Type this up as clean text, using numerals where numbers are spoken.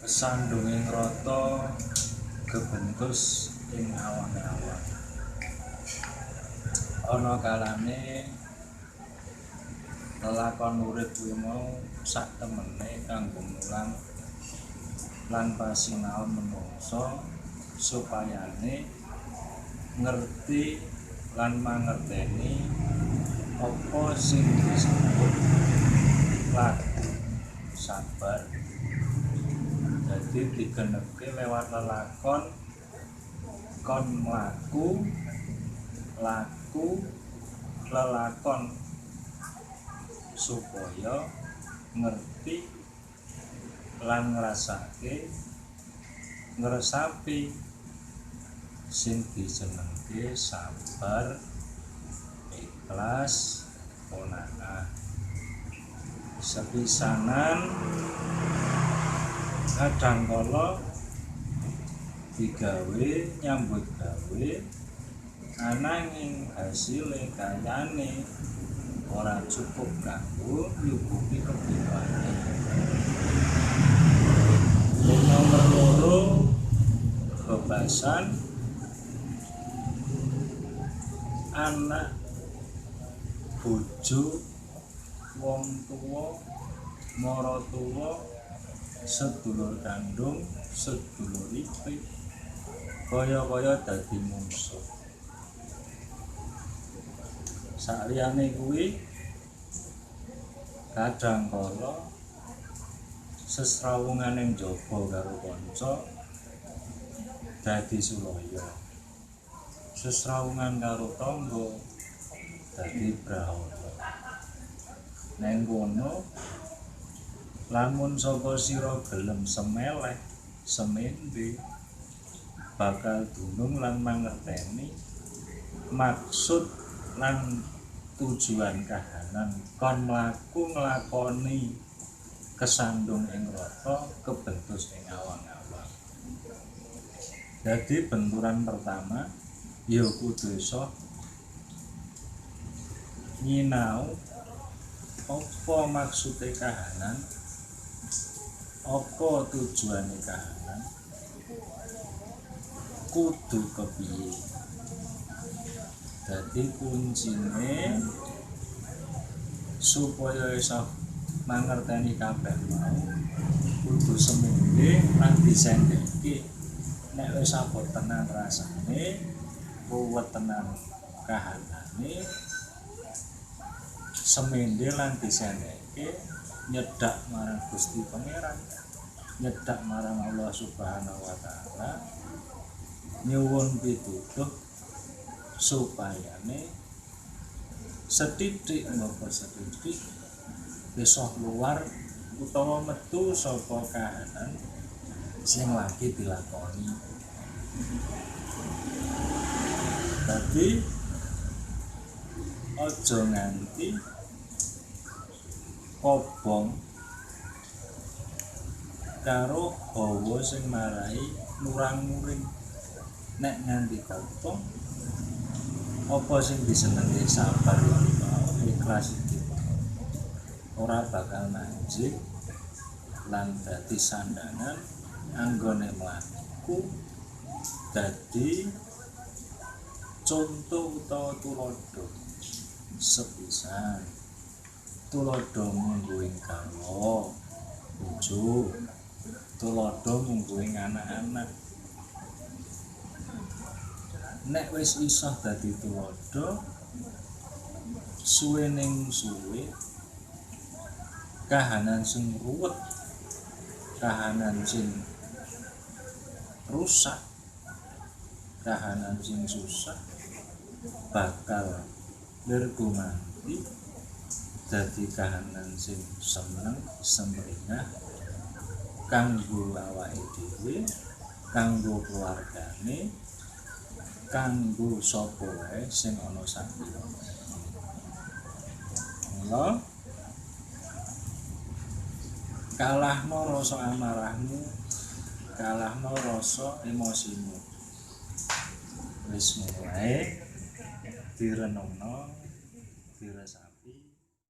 Sandunging rata gebentus ing awang-awang. Ana kalane lelakon urip kuwi mau sak temene kanggo mulang lan pasinaon menungsa supayane ngerti lan mangerteni apa sing disebut laku sabar. Jadi digenepke lewat lelakon kon mlaku laku lelakon supaya ngerti lan ngrasake ngresapi sing dijenengke sabar, ikhlas, qanaah. Sepisanan kadangkala digawe nyambut gawe ananging hasile kayane ora cukup kanggo nyukupi kebutuhane. Nomor loro bebasan anak bojo wong tuwa maratuwa sedulur kandung sedulur ipik kaya-kaya dadi mungsuh. Saliyane kuwi kadangkala sesrawunganing jaba karo kanca dadi sulaya, sesrawungan karo tangga dadi brahata. Neng kono lamun sapa sira gelem semeleh semende bakal dunung lan mangerteni maksud lan tujuan kahanan kon mlaku nglakoni kesandung ing rata kebentus ing awang-awang. Jadi benturan pertama ya kudu iso nyinau apa maksude kahanan, apa tujuane kahanan, kudu kepiye. Jadi kuncine supaya iso mangerteni kabeh mau kudu semende lan disendheke. Nek wis apa tenan rasane, kuwat tenan kahanane, semende lan disendheke nyedak marang Gusti Pangeran, nyedak marang Allah Subhanahu wa taala, nyuwun pitutuh supayane setitik ngapa setitik bisa keluar utawa metu saka kahanan sing lagi dilakoni. Dadi aja nganti kobong karo hawa sing marai murang-muring. Nek nganti kobong apa sing disenengi sabar iki mau, ikhlas iki mau, ora bakal manjing lan dadi sandangan anggone mlaku dadi contoh utawa tulodo. Sepisan tulodo mungguing garwa bojo, tulodo mungguing anak-anak. Nek wis iso dadi tulodo, suwe ning suwe kahanan sing ruwet, kahanan sing rusak, kahanan sing susah bakal bergumanti dadi kahanan sing seneng semringah kanggo awake dhewe, kanggo keluargane, kanggo sapa wae sing ana sampinge. Mula kalahno rasa amarahmu, kalahno rasa emosimu. Wis mulai direnungno dirasa